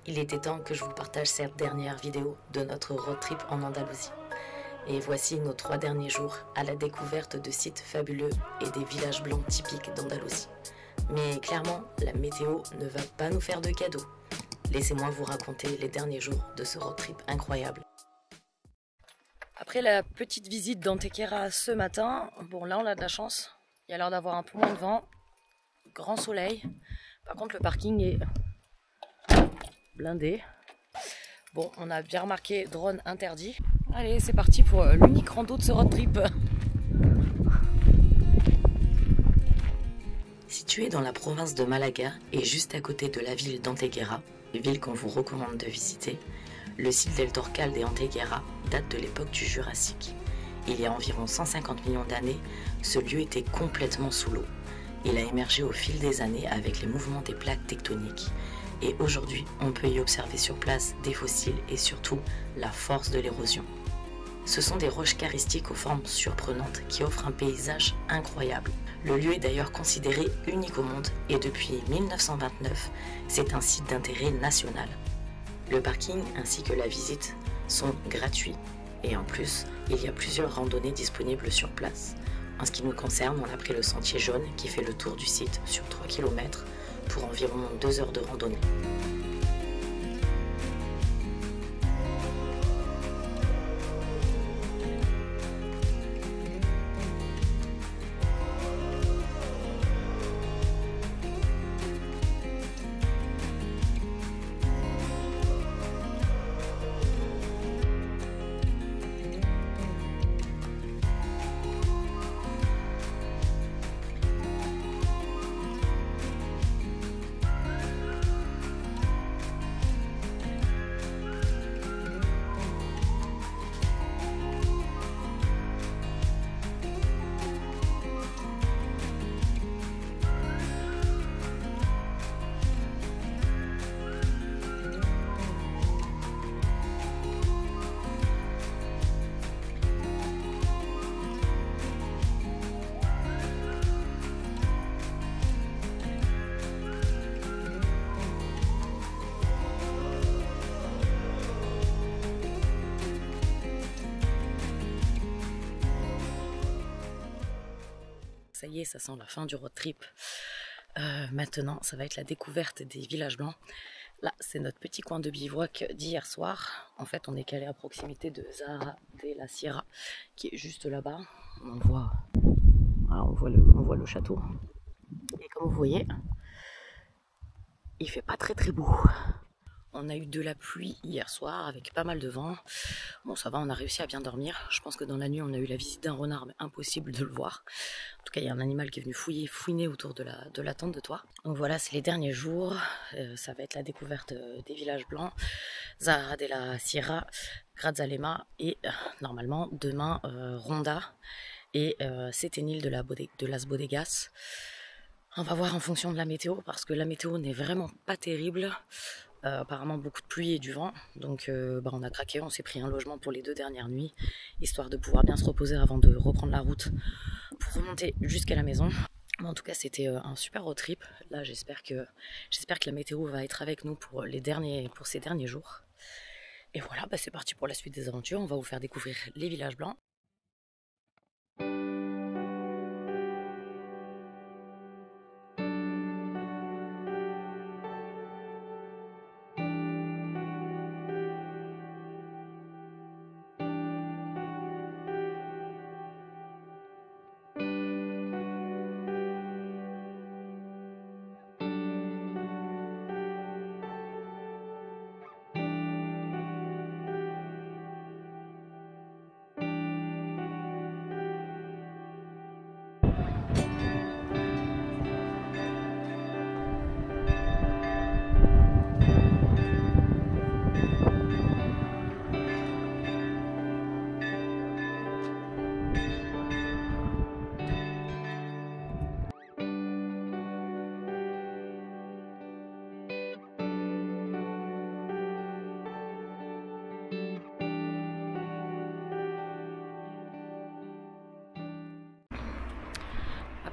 Il était temps que je vous partage cette dernière vidéo de notre road trip en Andalousie. Et voici nos 3 derniers jours à la découverte de sites fabuleux et des villages blancs typiques d'Andalousie. Mais clairement, la météo ne va pas nous faire de cadeaux. Laissez-moi vous raconter les derniers jours de ce road trip incroyable. Après la petite visite d'Antequera ce matin, bon là on a de la chance. Il y a l'air d'avoir un peu moins de vent, grand soleil. Par contre le parking est blindé. Bon, on a bien remarqué drone interdit. Allez, c'est parti pour l'unique rando de ce road trip. Situé dans la province de Malaga et juste à côté de la ville d'Antequera, ville qu'on vous recommande de visiter, le site d'El Torcal de Antequera date de l'époque du Jurassique. Il y a environ 150 millions d'années, ce lieu était complètement sous l'eau. Il a émergé au fil des années avec les mouvements des plaques tectoniques. Et aujourd'hui, on peut y observer sur place des fossiles et surtout la force de l'érosion. Ce sont des roches karistiques aux formes surprenantes qui offrent un paysage incroyable. Le lieu est d'ailleurs considéré unique au monde et depuis 1929, c'est un site d'intérêt national. Le parking ainsi que la visite sont gratuits et en plus, il y a plusieurs randonnées disponibles sur place. En ce qui nous concerne, on a pris le sentier jaune qui fait le tour du site sur 3 km pour environ 2 heures de randonnée. Ça y est, ça sent la fin du road trip. Maintenant, ça va être la découverte des villages blancs. Là, c'est notre petit coin de bivouac d'hier soir. En fait, on est calé à proximité de Zahara de la Sierra, qui est juste là-bas. On voit le château. Et comme vous voyez, il fait pas très beau. On a eu de la pluie hier soir avec pas mal de vent. Bon, ça va, on a réussi à bien dormir. Je pense que dans la nuit, on a eu la visite d'un renard, mais impossible de le voir. En tout cas, il y a un animal qui est venu fouiner autour de la tente de toit. Donc voilà, c'est les derniers jours. Ça va être la découverte des villages blancs. Zahara de la Sierra, Grazalema et normalement demain Ronda et Setenil de las Bodegas. On va voir en fonction de la météo parce que la météo n'est vraiment pas terrible. Apparemment beaucoup de pluie et du vent, donc on a craqué, on s'est pris un logement pour les 2 dernières nuits, histoire de pouvoir bien se reposer avant de reprendre la route pour remonter jusqu'à la maison. Mais en tout cas c'était un super road trip. Là j'espère que la météo va être avec nous pour ces derniers jours. Et voilà, c'est parti pour la suite des aventures, on va vous faire découvrir les villages blancs.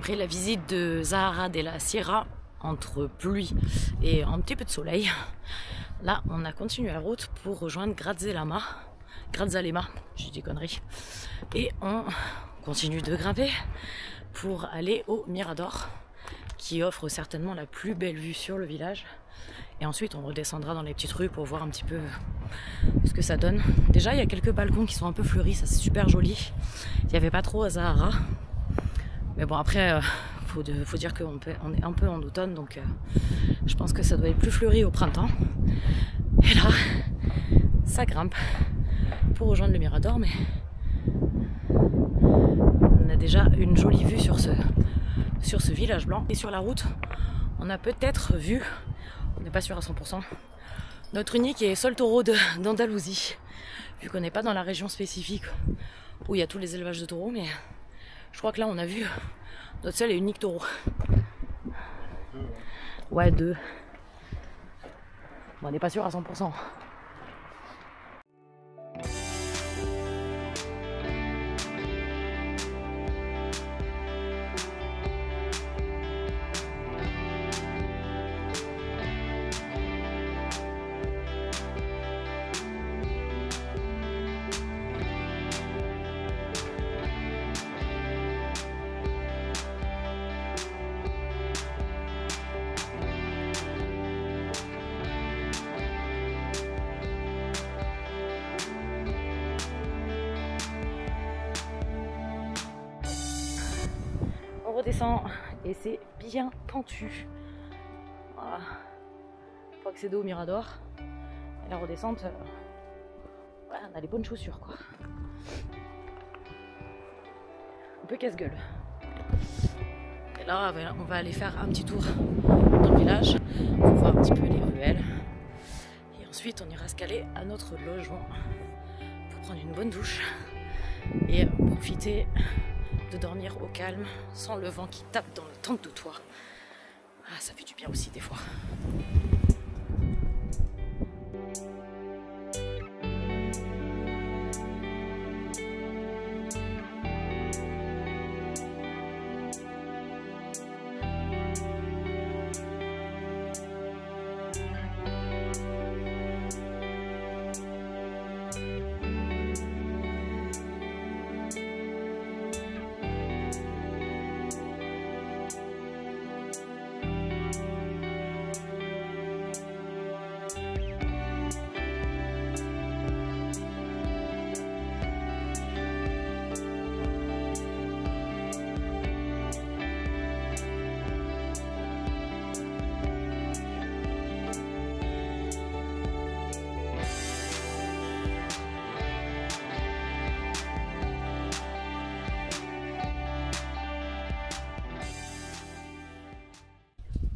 Après la visite de Zahara de la Sierra, entre pluie et un petit peu de soleil. Là, on a continué la route pour rejoindre Grazalema, j'ai des conneries. Et on continue de grimper pour aller au Mirador, qui offre certainement la plus belle vue sur le village. Et ensuite, on redescendra dans les petites rues pour voir un petit peu ce que ça donne. Déjà, il y a quelques balcons qui sont un peu fleuris, ça c'est super joli. Il n'y avait pas trop à Zahara. Mais bon, après, faut dire qu'on est un peu en automne, donc je pense que ça doit être plus fleuri au printemps. Et là, ça grimpe pour rejoindre le Mirador, mais on a déjà une jolie vue sur ce village blanc. Et sur la route, on a peut-être vu, on n'est pas sûr à 100%, notre unique et seul taureau d'Andalousie, vu qu'on n'est pas dans la région spécifique où il y a tous les élevages de taureaux, mais je crois que là on a vu notre seul et unique taureau. Ouais, 2. Bon, on n'est pas sûr à 100%. On redescend et c'est bien pentu. Voilà. Pour accéder au Mirador. Et la redescente, ouais, on a les bonnes chaussures quoi. Un peu casse-gueule. Et là, on va aller faire un petit tour dans le village pour voir un petit peu les ruelles. Et ensuite, on ira se caler à notre logement pour prendre une bonne douche et profiter de dormir au calme, sans le vent qui tape dans le tente de toit. Ah, ça fait du bien aussi des fois.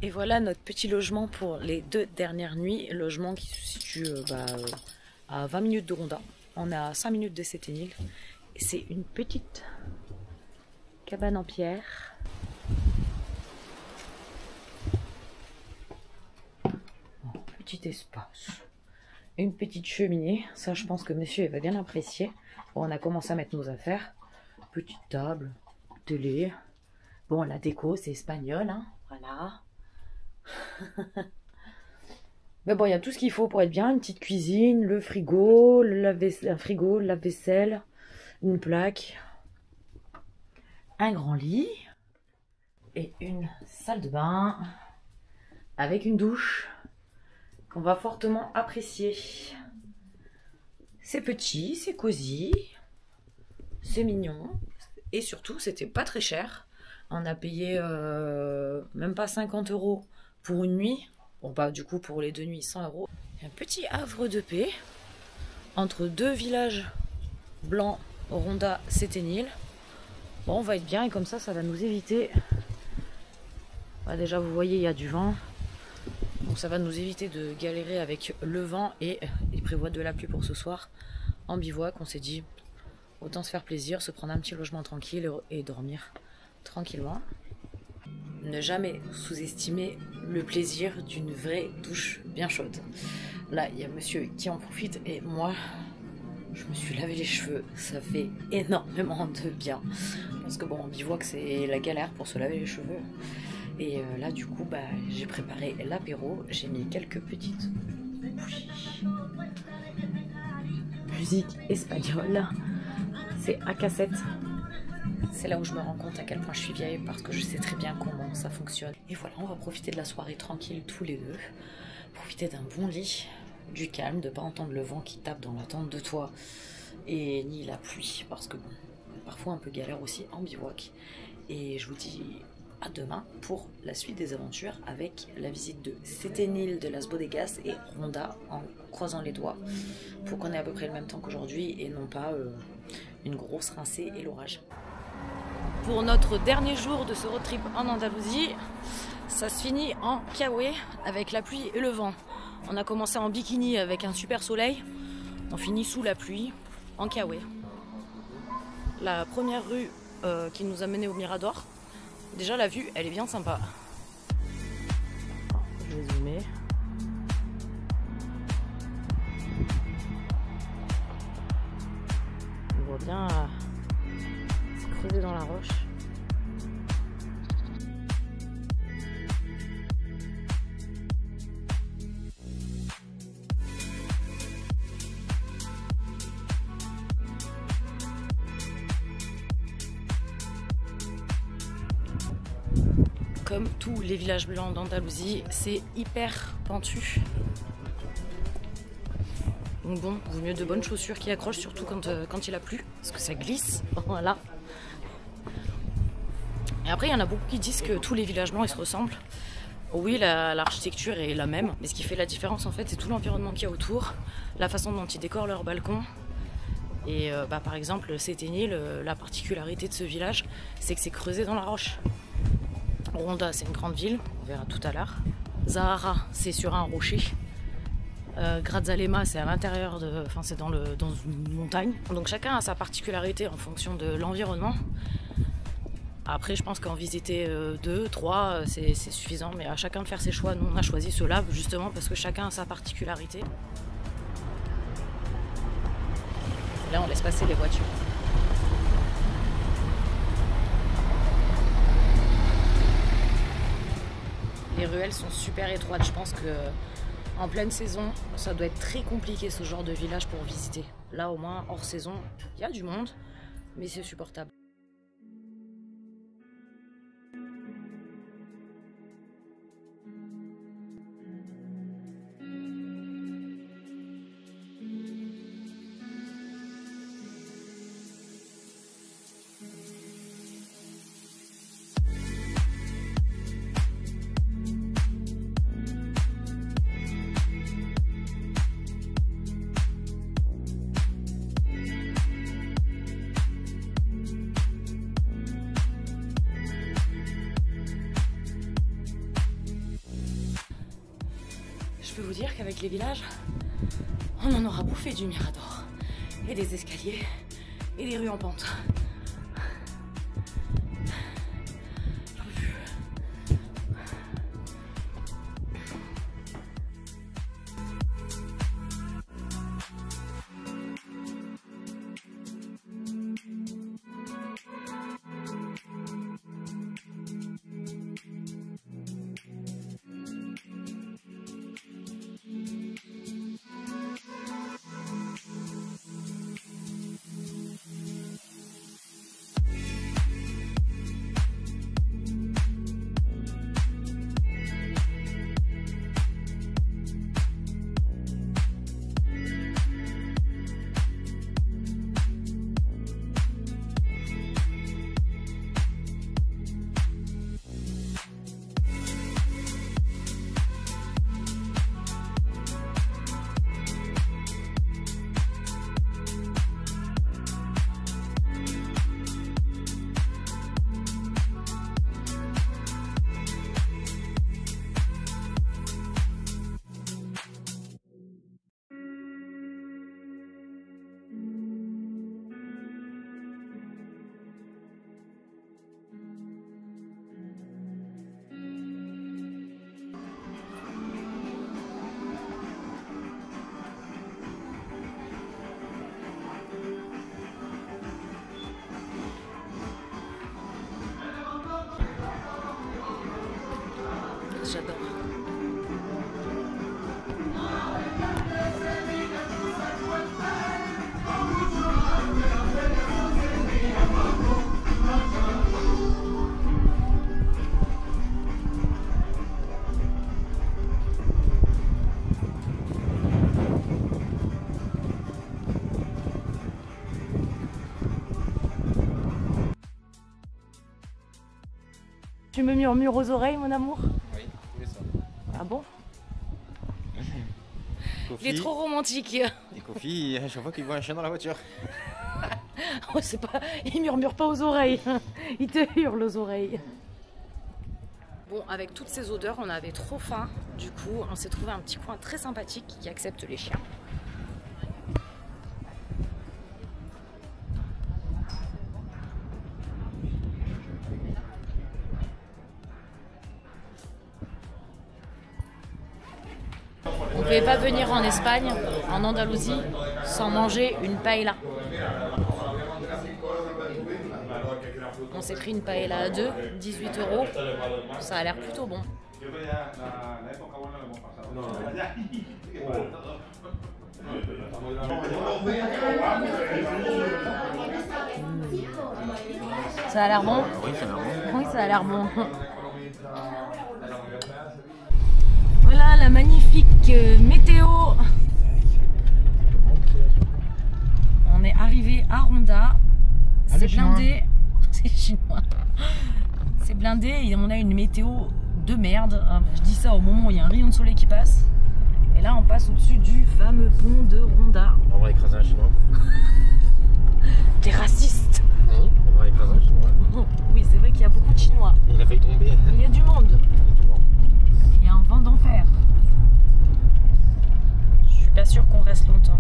Et voilà notre petit logement pour les 2 dernières nuits. Logement qui se situe à 20 minutes de Ronda. On est à 5 minutes de Séténil. Et c'est une petite cabane en pierre. Petit espace. Une petite cheminée. Ça, je pense que monsieur il va bien apprécier. Bon, on a commencé à mettre nos affaires. Petite table, télé. Bon, la déco, c'est espagnol, hein. Voilà. Mais bon, il y a tout ce qu'il faut pour être bien. Une petite cuisine, le frigo, un frigo, le lave-vaisselle, une plaque, un grand lit et une salle de bain avec une douche qu'on va fortement apprécier. C'est petit, c'est cosy, c'est mignon et surtout c'était pas très cher. On a payé même pas 50 € pour une nuit. Bon bah du coup pour les 2 nuits 100 €. Un petit havre de paix entre 2 villages blancs, Ronda, Séténil. Bon, on va être bien et comme ça va nous éviter. Bah, déjà vous voyez il y a du vent. Donc ça va nous éviter de galérer avec le vent et il prévoit de la pluie pour ce soir. En bivouac, on s'est dit autant se faire plaisir, se prendre un petit logement tranquille et dormir tranquillement. Ne jamais sous-estimer le plaisir d'une vraie douche bien chaude. Là, il y a monsieur qui en profite et moi, je me suis lavé les cheveux. Ça fait énormément de bien. Parce que bon, en bivouac, c'est la galère pour se laver les cheveux. Et là du coup bah, j'ai préparé l'apéro, j'ai mis quelques petites bougies. Musique espagnole, c'est à cassette. C'est là où je me rends compte à quel point je suis vieille parce que je sais très bien comment ça fonctionne. Et voilà, on va profiter de la soirée tranquille tous les deux. Profiter d'un bon lit, du calme, de ne pas entendre le vent qui tape dans la tente de toit et ni la pluie parce que bon, parfois un peu galère aussi en bivouac. Et je vous dis à demain pour la suite des aventures avec la visite de Setenil de Las Bodegas et Ronda en croisant les doigts pour qu'on ait à peu près le même temps qu'aujourd'hui et non pas une grosse rincée et l'orage. Pour notre dernier jour de ce road trip en Andalousie, ça se finit en Kiawe avec la pluie et le vent. On a commencé en bikini avec un super soleil, on finit sous la pluie en Kiawe. La première rue qui nous a mené au Mirador, déjà la vue elle est bien sympa. Je vais zoomer. On voit bien se creuser dans la roche. Comme tous les villages blancs d'Andalousie, c'est hyper pentu. Donc bon, vaut mieux de bonnes chaussures qui accrochent, surtout quand il a plu, parce que ça glisse. Voilà. Et après, il y en a beaucoup qui disent que tous les villages blancs ils se ressemblent. Oui, l'architecture est la même, mais ce qui fait la différence en fait, c'est tout l'environnement qu'il y a autour, la façon dont ils décorent leurs balcons. Et par exemple, Setenil, la particularité de ce village, c'est que c'est creusé dans la roche. Ronda, c'est une grande ville, on verra tout à l'heure. Zahara, c'est sur un rocher. Grazalema, c'est à l'intérieur, enfin c'est dans une montagne. Donc chacun a sa particularité en fonction de l'environnement. Après, je pense qu'en visiter 2, 3, c'est suffisant, mais à chacun de faire ses choix. Nous, on a choisi ceux-là justement parce que chacun a sa particularité. Là, on laisse passer les voitures. Les ruelles sont super étroites. Je pense que en pleine saison, ça doit être très compliqué ce genre de village pour visiter. Là, au moins, hors saison, il y a du monde, mais c'est supportable. Je peux vous dire qu'avec les villages, on en aura bouffé du Mirador, et des escaliers, et des rues en pente. Tu me murmures aux oreilles, mon amour? Oui, tous les soirs. Ah bon? Kofi, Il est trop romantique. et Kofi, je vois qu'il voit un chien dans la voiture. Oh, c'est pas... Il murmure pas aux oreilles. Il te hurle aux oreilles. Bon, avec toutes ces odeurs, on avait trop faim. Du coup, on s'est trouvé un petit coin très sympathique qui accepte les chiens. On ne pouvait pas venir en Espagne, en Andalousie, sans manger une paella. On s'est pris une paella à 2, 18 €. Ça a l'air plutôt bon. Ça a l'air bon? Oui, ça a l'air bon. Oui, ça a l'air bon. Voilà la magnifique météo. On est arrivé à Ronda. C'est blindé. C'est chinois. C'est blindé et on a une météo de merde. Je dis ça au moment où il y a un rayon de soleil qui passe. Et là, on passe au-dessus du fameux pont de Ronda. On va écraser un chinois. T'es raciste. Oui, on va écraser un chinois. Oui, c'est vrai qu'il y a beaucoup de Chinois. Il a failli tomber. Il y a du monde. Il y a un vent d'enfer. Je suis pas sûre qu'on reste longtemps.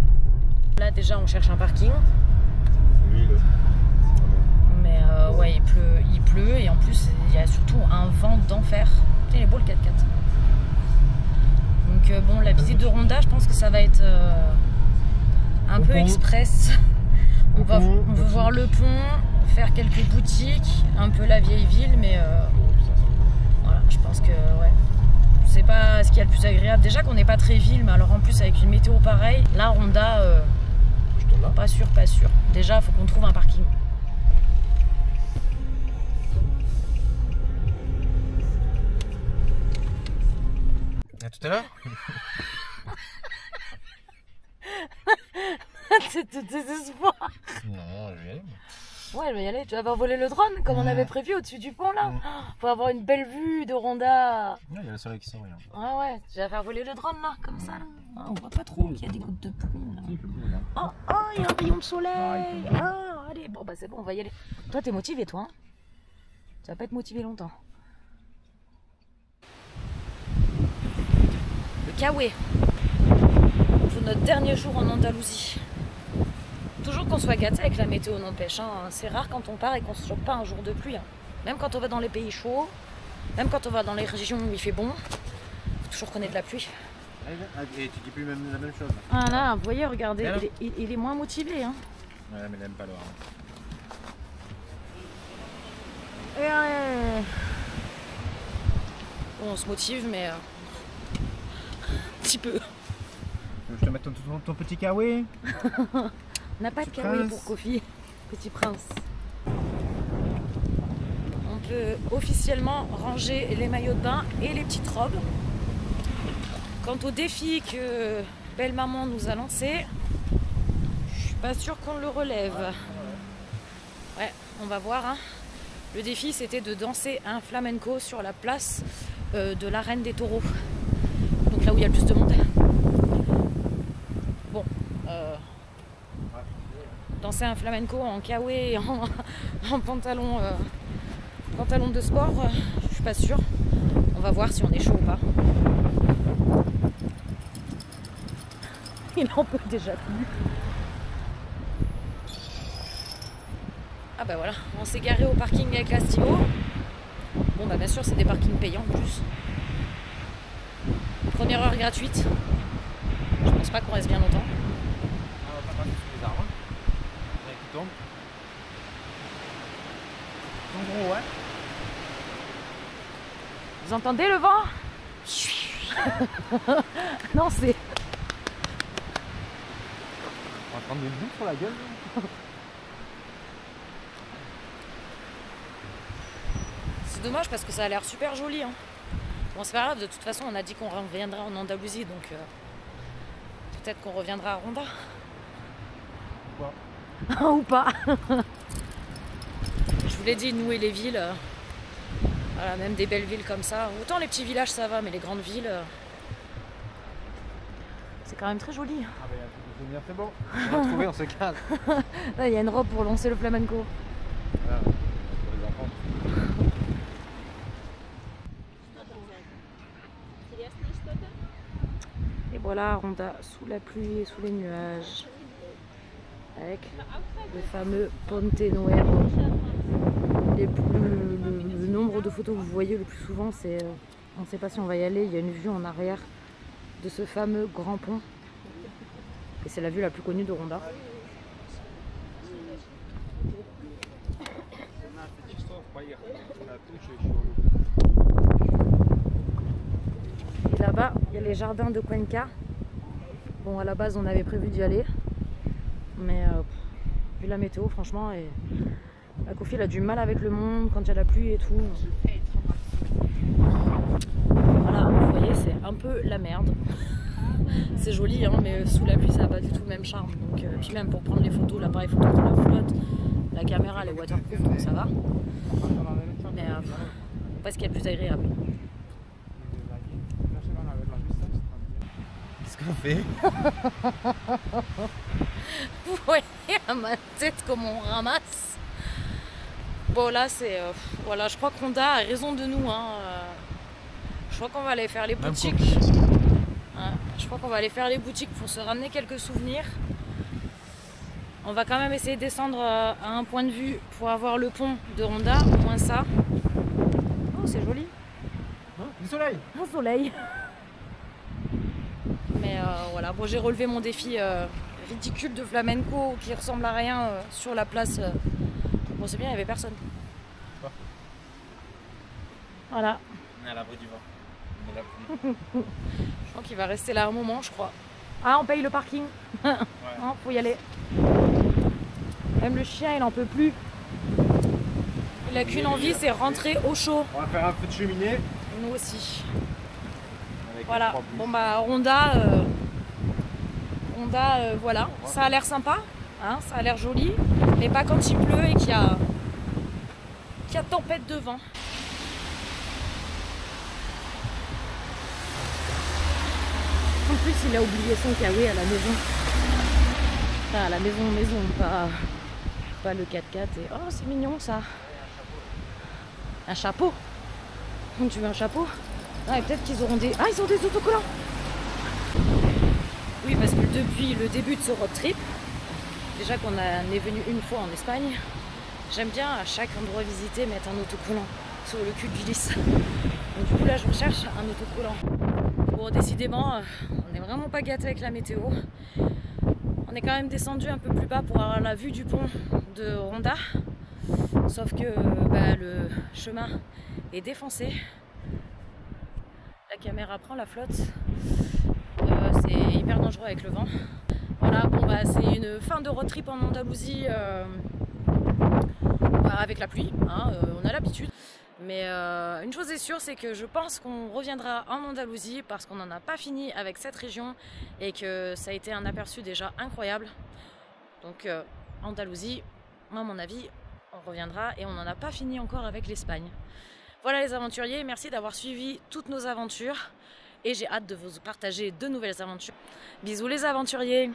Là, déjà, on cherche un parking. Lui, là. Mais ouais, il pleut et en plus, il y a surtout un vent d'enfer. Putain, il est beau le 4x4. Donc bon, la visite de Ronda, je pense que ça va être un peu express. On veut voir le pont, faire quelques boutiques, un peu la vieille ville, mais voilà, je pense que ouais, c'est pas ce qu'il y a le plus agréable. Déjà qu'on n'est pas très ville, mais alors en plus avec une météo pareille, là Ronda, pas sûr, pas sûr. Déjà, il faut qu'on trouve un parking. À tout à l'heure. C'est de désespoir. Non, je vais y aller. Ouais, je vais y aller. Tu vas avoir volé le drone comme on avait prévu au-dessus du pont là. Faut avoir une belle vue de Ronda. Ouais, il y a le soleil qui sort. Regarde. Ah ouais, tu vas faire voler le drone là, comme ça. Là. Ah, on voit pas trop qu'il y a des gouttes de pluie. Là. Oh, il y a un rayon de soleil. Ah, allez, bon bah c'est bon, on va y aller. Toi, t'es motivé, toi hein? Tu vas pas être motivé longtemps. Le Kawe. Pour notre dernier jour en Andalousie. Toujours qu'on soit gâté avec la météo, n'empêche. Hein. C'est rare quand on part et qu'on se chope pas un jour de pluie. Hein. Même quand on va dans les pays chauds, même quand on va dans les régions où il fait bon, faut toujours qu'on ait de la pluie. Et tu dis plus même la même chose. Ah là, vous voyez, regardez, il est moins motivé. Hein. Ouais, mais il aime pas l'or. Bon, on se motive, mais un petit peu. Je te mets ton petit kawaii. On n'a pas de kawaii pour Kofi, petit prince. On peut officiellement ranger les maillots de bain et les petites robes. Quant au défi que belle maman nous a lancé, je suis pas sûre qu'on le relève. Ouais, on va voir. Hein. Le défi, c'était de danser un flamenco sur la place de l'arène des taureaux. Donc là où il y a le plus de monde. Bon, danser un flamenco en kawaii et en pantalon, pantalon de sport, je suis pas sûre. On va voir si on est chaud ou pas. Il en peut déjà plus. Ah bah voilà, on s'est garé au parking avec la stylo. Bon bah bien sûr c'est des parkings payants en plus. Première heure gratuite. Je pense pas qu'on reste bien longtemps. On va pas passer sous les arbres. Qui tombe. En gros, ouais. Vous entendez le vent? Non c'est... On va prendre des bouts sur la gueule. C'est dommage parce que ça a l'air super joli. Hein. Bon c'est pas grave, de toute façon on a dit qu'on reviendra en Andalousie donc peut-être qu'on reviendra à Ronda. Ou pas. Je vous l'ai dit, nous et les villes, Voilà, même des belles villes comme ça. Autant les petits villages ça va, mais les grandes villes, c'est quand même très joli. Ah bah il y a un truc de souvenir, c'est bon. On l'a trouvé, on se casse. Là, il y a une robe pour lancer le flamenco. Voilà, pour les enfants. Et voilà Ronda sous la pluie et sous les nuages. Avec le fameux Ponte Nuevo. Le nombre de photos que vous voyez le plus souvent, c'est... on ne sait pas si on va y aller, il y a une vue en arrière de ce fameux grand pont. Et c'est la vue la plus connue de Ronda. Et là-bas, il y a les jardins de Cuenca. Bon, à la base, on avait prévu d'y aller. Mais vu la météo, franchement, et la Kofi elle a du mal avec le monde quand il y a la pluie et tout. Voilà, vous voyez, c'est un peu la merde. C'est joli, hein, mais sous la pluie, ça n'a pas du tout le même charme. Donc, puis même pour prendre les photos, l'appareil photo qui la flotte, la caméra elle est waterproof, donc ça va. Mais pas ce qu'il y a de plus agréable. Qu'est-ce qu'on fait? Vous voyez à ma tête comment on ramasse. Bon là c'est... voilà, je crois que Ronda a raison de nous. Hein. Je crois qu'on va aller faire les boutiques. Hein, je crois qu'on va aller faire les boutiques pour se ramener quelques souvenirs. On va quand même essayer de descendre à un point de vue pour avoir le pont de Ronda, au moins ça. Oh c'est joli. Du soleil. Un soleil. Mais voilà, bon, j'ai relevé mon défi ridicule de flamenco qui ressemble à rien sur la place. Bon c'est bien, il n'y avait personne. Voilà. On est à l'abri du vent. De la pluie. Je crois qu'il va rester là un moment, je crois. Ah, on paye le parking. Ouais. Hein, faut y aller. Même le chien, il en peut plus. Il a qu'une envie, c'est rentrer au chaud. On va faire un peu de cheminée. Nous aussi. Avec Voilà. Bon bah Ronda, voilà. Ça a l'air sympa, hein, ça a l'air joli, mais pas quand il pleut et qu'il y a tempête de vent. En plus, il a oublié son kawaii à la maison. Enfin, à la maison, pas le 4x4. Et... oh, c'est mignon ça. Un chapeau. Tu veux un chapeau? Ah, et peut-être qu'ils auront des... ah, ils ont des autocollants. Oui, parce que depuis le début de ce road trip, déjà qu'on est venu une fois en Espagne, j'aime bien à chaque endroit visité mettre un autocollant sur le cul du lisse. Donc du coup là, je recherche un autocollant. Bon, décidément, on n'est vraiment pas gâté avec la météo. On est quand même descendu un peu plus bas pour avoir la vue du pont de Ronda. Sauf que le chemin est défoncé. La caméra prend la flotte. C'est hyper dangereux avec le vent. Voilà, bon bah c'est une fin de road trip en Andalousie avec la pluie, hein, on a l'habitude. Mais une chose est sûre, c'est que je pense qu'on reviendra en Andalousie parce qu'on n'en a pas fini avec cette région et que ça a été un aperçu déjà incroyable. Donc Andalousie, moi à mon avis, on reviendra et on n'en a pas fini encore avec l'Espagne. Voilà les aventuriers, merci d'avoir suivi toutes nos aventures et j'ai hâte de vous partager de nouvelles aventures. Bisous les aventuriers!